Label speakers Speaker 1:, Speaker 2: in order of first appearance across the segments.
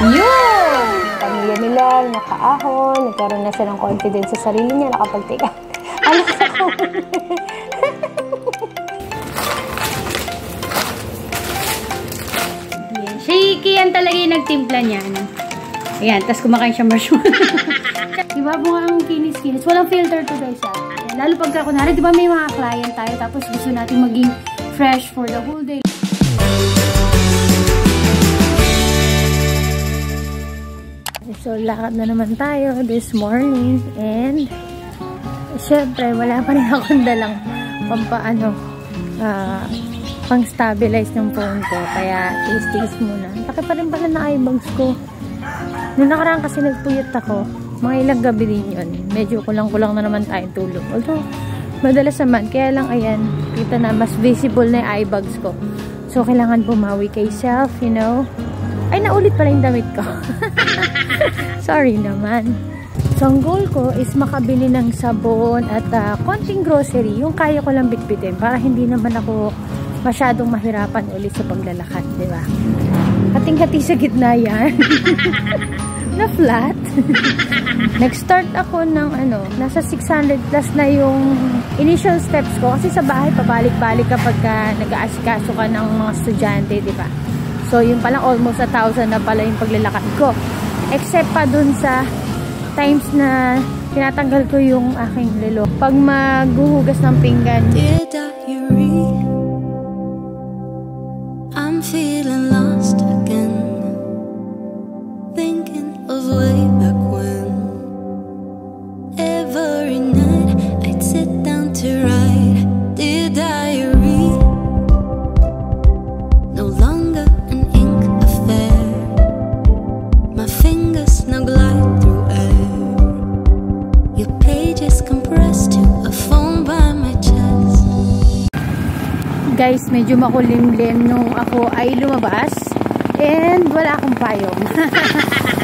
Speaker 1: Yun! Pamilya nila, nakaahon, nagkaroon na siya ng confidence sa sarili niya, nakapag-take out. Ano sa
Speaker 2: Shaky yan talaga yung nagtimpla niya. Ayan, tapos kumakain siya marshmallow. Diba bunga ang kinis-kinis? Walang filter to guys. Lalo pagka kunwari, diba may mga client tayo tapos gusto natin maging fresh for the whole day. So, lakad na naman tayo this morning and syempre, wala pa rin akong dalang pang-stabilize ng phone ko. Kaya, tiis-tiis muna. Laki pa rin pala na eyebags ko. Noong nakaraan kasi nagpuyot ako. Mga ilang gabi din yun. Medyo kulang-kulang na naman tayong tulog. Although, madalas naman. Kaya lang, ayan, kita na, mas visible na yung eyebags ko. So, kailangan bumawi kay self, you know. Ay, naulit pala yung damit ko. Sorry naman. So, ang goal ko is makabili ng sabon at konting grocery. Yung kaya ko lang bitbitin para hindi naman ako masyadong mahirapan ulit sa paglalakad, di ba? Hating-hati sa gitna yan. Na flat. Nag-start ako ng nasa 600 plus na yung initial steps ko. Kasi sa bahay, pabalik-balik kapag nag-aasikaso ka ng mga estudyante, di ba? So, yung palang almost 1,000 na pala yung paglalakad ko. Except pa dun sa times na tinatanggal ko yung aking relo. Pag maghuhugas ng pinggan.
Speaker 3: I'm feeling lost again, thinking of way back when. Every night I'd sit down to write the diary. No longer an ink affair. My fingers now glide through air. Your pages compressed to a phone by my chest.
Speaker 2: Guys, medyo makulimlim nung ako ay lumabas and wala akong payong.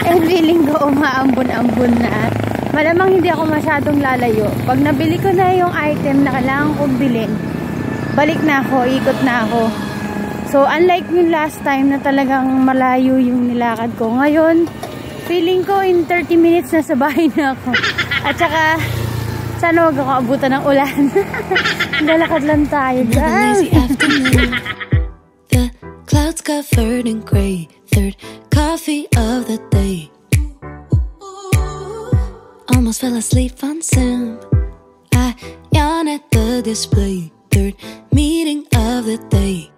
Speaker 2: And feeling ko umaambon-ambon na. Malamang hindi ako masyadong lalayo. Pag nabili ko na yung item na kailangan kong bilhin, balik na ako, ikot na ako. So, unlike yung last time na talagang malayo yung nilakad ko, ngayon, feeling ko in 30 minutes na sa bahay na ako. At saka, sana wag ako abutan ng ulan. Lalakad lang tayo, guys.
Speaker 3: The clouds covered in gray. Third coffee of the day. Almost fell asleep on Sim. I yawn at the display. Third meeting of the day.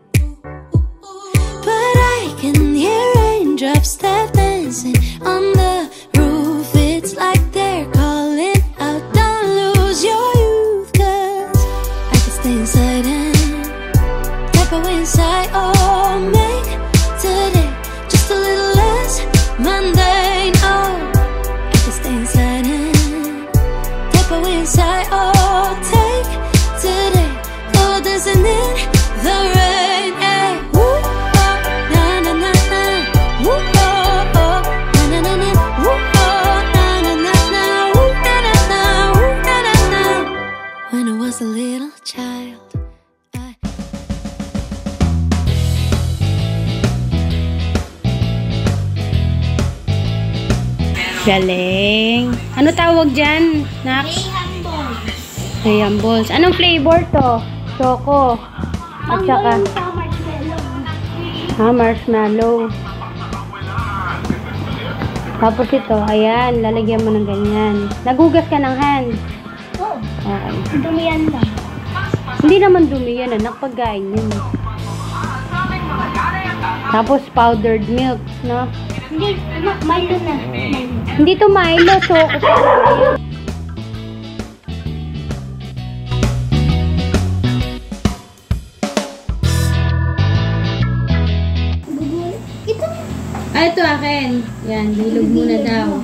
Speaker 3: But I can hear raindrops step dancing on the roof. It's like they're calling out, don't lose your youth. Cause I can stay inside and step away inside. Oh, make today just a little less mundane. Oh, I can stay inside and step away inside. Oh, take today, oh, dancing in the rain. Hey, woo, oh, na na na na, woo, oh, oh, na na na na, woo, oh, na na na na, woo, na na na, woo, na na na. When I was a little child,
Speaker 2: Galing. Ano tawag dyan, Nax? Graham balls. Anong flavor to? Choco. At saka marshmallow. Tapos ito, ayan, lalagyan mo ng ganyan. Nagugas ka ng hand. Okay.
Speaker 1: Dumi yan lang.
Speaker 2: Hindi naman dumi yan, anak, pagkain yun. Tapos powdered milk, no?
Speaker 1: Hindi, Milo na.
Speaker 2: Hindi to Milo, Choco. Ito akin. Yan, hilog muna daw.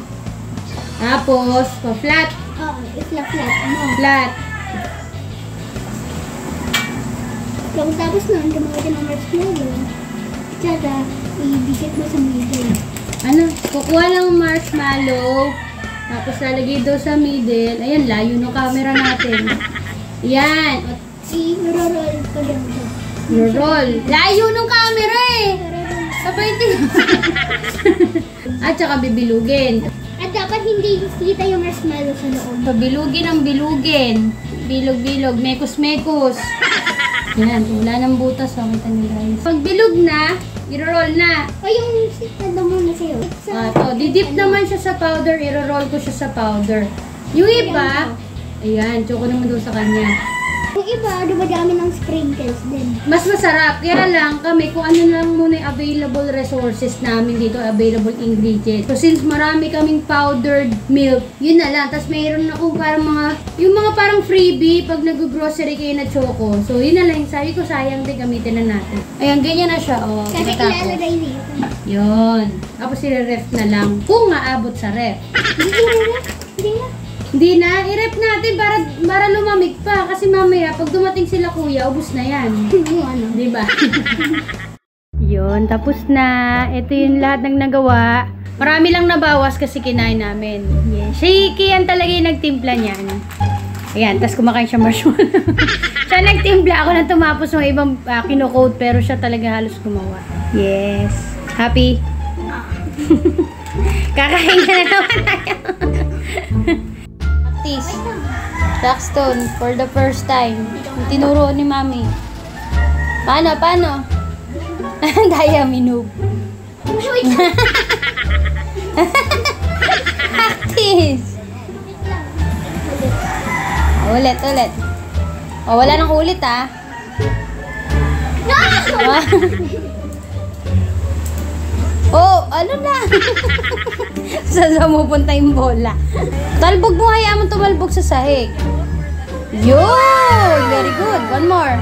Speaker 2: Tapos, pa-flat.
Speaker 1: Oo, flat. Ano?
Speaker 2: Flat.
Speaker 1: Tapos na, gumawa ka ng marshmallow. Tsaka, ibigit mo sa middle.
Speaker 2: Ano? Kukuha lang marshmallow. Tapos, lalagay daw sa middle. Ayan, layo ng camera natin. Yan.
Speaker 1: I-roll ko lang ito.
Speaker 2: Roll. Layo ng camera eh. Sabay din. At saka bibilugin.
Speaker 4: At dapat hindi kita yung marshmallow sa loob.
Speaker 2: Pabilugin ang bilugin. Bilog-bilog, mekos-mekos. Yan, wala ng butas. So, kita niyo guys. Pag bilog na, i-roll na.
Speaker 4: O yung ano muna sa'yo.
Speaker 2: To, didip naman siya sa powder. I-roll ko siya sa powder. Yung iba, ayan, choco naman doon sa kanya.
Speaker 4: Yung iba, dumadami ng sprinkles din.
Speaker 2: Mas masarap. Kaya lang kami, kung ano lang muna yung available resources namin dito, available ingredients. So, since marami kaming powdered milk, yun na lang. Tapos mayroon akong parang yung mga parang freebie pag nag-grocery kayo na choco. So, yun na lang. Sabi ko, sayang din gamitin na natin. Ayan, ganyan na siya. Oh,
Speaker 4: Kasi ilalagay dito.
Speaker 2: yun. Tapos i-ref na lang. Kung maabot sa ref.
Speaker 4: Hindi na.
Speaker 2: Hindi na, i-rep natin para lumamig pa. Kasi mamaya, pag dumating sila kuya, ubus na yan.
Speaker 4: Ano?
Speaker 2: Diba? Yun, tapos na. Ito yung lahat ng nagawa. Marami lang nabawas kasi kinain namin. Yes. Si Kian talaga yung nagtimpla niyan. Ayan, tapos kumakain siya marshmallow. Siya nagtimpla. Ako nang tumapos ng ibang kinocode, pero siya talaga halos gumawa. Yes. Happy? Kakain ka na naman tayo. Blackstone for the first time. Tinuro ni Mami. Paano? Daya minub. Practice. Ulit. O, wala nang ulit ah. Oh, ano na? Saan mo punta yung bola? Talbog mo, hayaan mo tumalbog sa sahig. Yun! Very good. One more.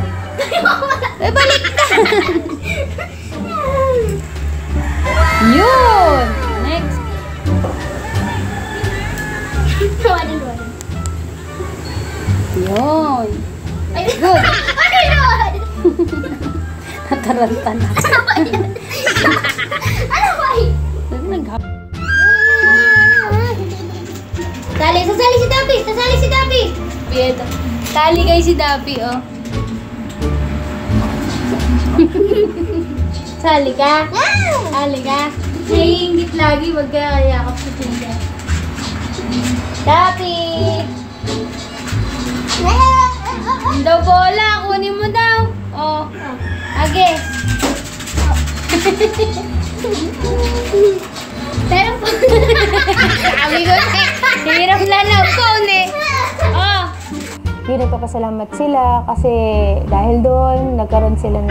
Speaker 2: Balik ka! Yun! Next. Yun. Good. Nataranta na.
Speaker 4: Ano ba yun? Sasali si Dabi!
Speaker 2: Tali kayo si Dabi, oh. Sali ka? Sali ka? Naiingit lagi, wag ka yakap sa tinda. Dabi! Daw bola, kunin mo daw. Oh. Age.
Speaker 4: Pero po.
Speaker 2: Sabi ko na, hirap na lang phone eh. Oh.
Speaker 1: Nagpapasalamat sila kasi dahil doon nagkaroon sila ng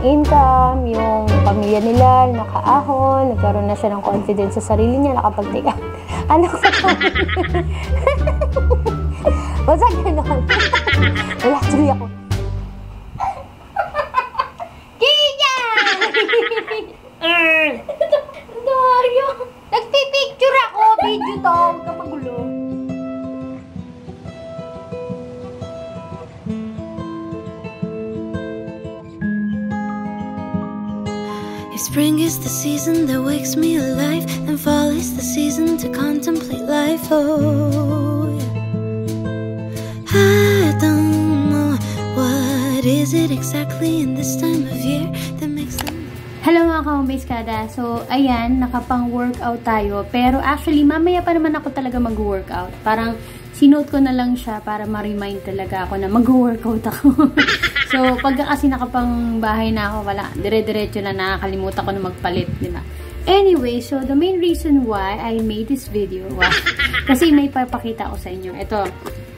Speaker 1: income, yung pamilya nila nakaahon, nagkaroon na siya ng confidence sa sarili niya, nakapag-take out. Anak sa basta gano'n. Wala tuloy ako. Kaya! Dario! Nagpipicture ako! Video to! Huwag ka magulo.
Speaker 3: If spring is the season that wakes me alive, then fall is the season to contemplate life. Oh, yeah. I don't know what is it exactly in this time of year that makes them.
Speaker 2: Hello mga ka-homebase kada. So, ayan, nakapang-workout tayo. Pero actually, mamaya pa naman ako talaga mag-workout. Parang sinote ko na lang siya para ma-remind talaga ako na mag-workout ako. So, pagka kasi nakapang bahay na ako, wala, dire-diretso na nakakalimutan ko na magpalit, di ba? Anyway, so the main reason why I made this video, kasi may papakita ko sa inyo. Ito,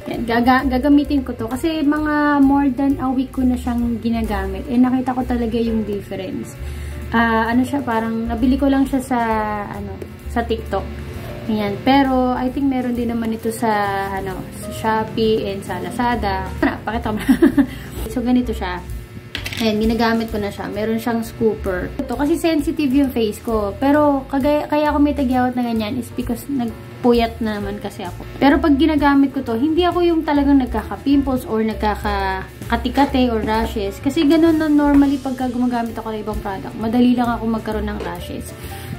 Speaker 2: yan, gagamitin ko to kasi mga more than a week ko na siyang ginagamit. Eh, nakita ko talaga yung difference. Ano siya, parang nabili ko lang siya sa TikTok. Yan. Pero, I think meron din naman ito sa Shopee and sa Lazada. Pakita mo na. So, ganito siya. Ayan, ginagamit ko na siya. Meron siyang scooper. Ito, kasi sensitive yung face ko. Pero, kaya ako may tagyawat na ganyan is because nagpuyat na naman kasi ako. Pero, pag ginagamit ko to, hindi ako yung talagang nagkaka-pimples or nagkaka-katikate or rashes. Kasi ganun na normally pagka gumagamit ako ng ibang product. Madali lang ako magkaroon ng rashes.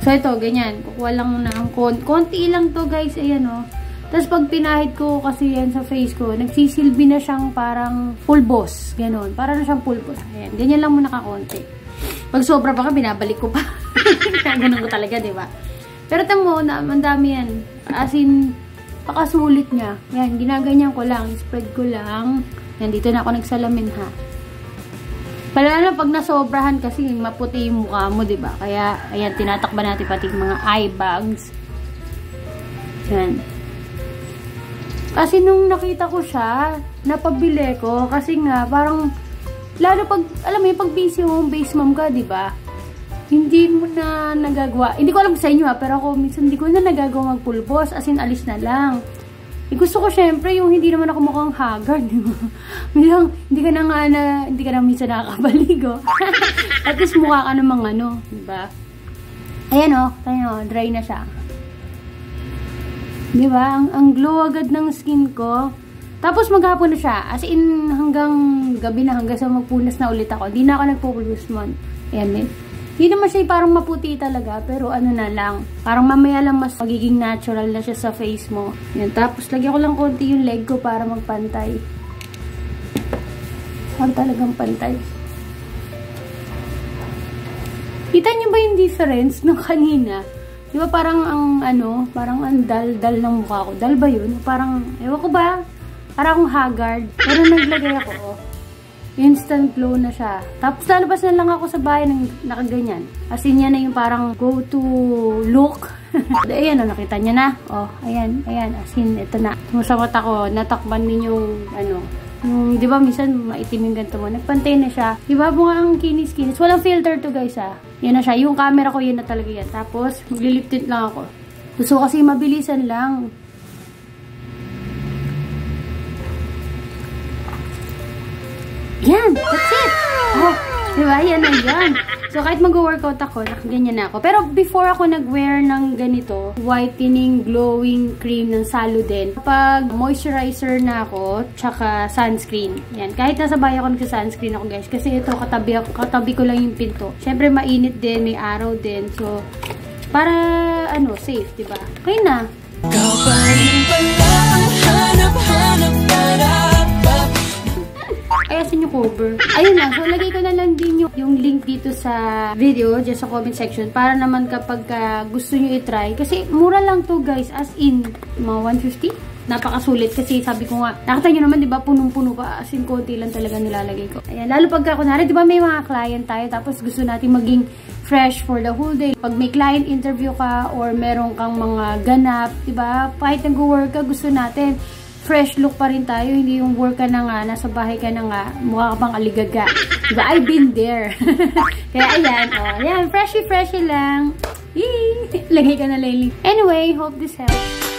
Speaker 2: So, ito, ganyan. Kukuha lang na ang konti lang to, guys. Ayan, oh. Tapos, pag pinahid ko kasi yan sa face ko, nagsisilbi na siyang parang pulbos. Ganon. Para na siyang pulbos. Ayan. Ganyan lang muna kakonti. Pag sobra pa ka, binabalik ko pa. Ganun ko talaga, di ba? Pero tamo, ang dami yan. As in, pakasulit niya. Yan, ginaganyan ko lang. Spread ko lang. Yan, dito na ako nagsalamin, ha. Pala pag nasobrahan kasi, maputi yung mukha mo, di ba? Kaya, ayan, tinatakban natin pati mga eye bags. Yan. Kasi nung nakita ko siya, napabili ko. Kasi nga, parang, lalo pag, alam mo yung pag busy home base mom ka, di ba? Hindi mo na nagagawa. Hindi ko alam sa inyo ha, pero ako minsan hindi ko na nagagawa magpulbos. As in, alis na lang. Gusto ko syempre yung hindi naman ako mukhang haggard. Minsan, hindi ka na minsan nakakabaligo. At least mukha ka namang ano, diba? Ayan o, dry na siya. Diba? Ang glow agad ng skin ko. Tapos maghapon na siya. As in, hanggang gabi na, hanggang sa magpunas na ulit ako. Hindi na ako nagpupulbos man. Ayan, hindi naman siya parang maputi talaga, pero ano na lang. Parang mamaya lang mas magiging natural na siya sa face mo. Yan. Tapos lagyan ko lang konti yung leg ko para magpantay. Para talagang pantay. Kita niyo ba yung difference ng kanina? Di ba parang parang ang dal-dal ng mukha ko. Dal ba yun? Parang, ewan ko ba? Parang akong haggard. Pero naglagay ako, oh. Instant glow na siya. Tapos lalabas na lang ako sa bahay ng nakaganyan. As in, yan na yung parang go-to look. Ayan, nakita niya na. Oh, ayan. As in, ito na. Sa mata ko, natakban din yung, di ba, minsan maitim yung ganito mo. Nagpantay na siya. Di ba, bunga ang kinis-kinis. Walang filter to, guys, ha. Yan na siya. Yung camera ko, yan na talaga yan. Tapos, maglilip tint lang ako. So, kasi mabilisan lang. Yan! That's it! Oh, diba? Yan na yan. So, kahit mag-workout ako, nakaganyan na ako. Pero, before ako nag-wear ng ganito, whitening, glowing cream ng Saluden, kapag moisturizer na ako, tsaka sunscreen. Yan. Kahit nasa bahay ako nagsa-sunscreen ako, guys. Kasi ito, katabi ko lang yung pinto. Siyempre, mainit din, may araw din. So, para, safe, diba? Okay na.
Speaker 3: Ikaw pa rin pala ang hanap-hanap
Speaker 2: Ayasin yung cover. Ayun lang. So, lagay ko na lang din yung link dito sa video, dyan sa comment section, para naman kapag gusto nyo i-try. Kasi, mura lang to, guys. As in, mga 150? Napakasulit. Kasi, sabi ko nga, nakita nyo naman, di ba, punong-puno pa. As in, konti lang talaga nilalagay ko. Ayan. Lalo pagka, kunwari, di ba, may mga client tayo, tapos gusto natin maging fresh for the whole day. Pag may client interview ka, or meron kang mga ganap, di ba, kahit nag-work ka, gusto natin fresh look pa rin tayo, hindi yung work ka na nga, nasa bahay ka na nga, mukha ka pang aligaga. Diba? I've been there. Kaya ayan, ayan, freshy lang. Yee! Lagay ka na lang. Anyway, hope this helps.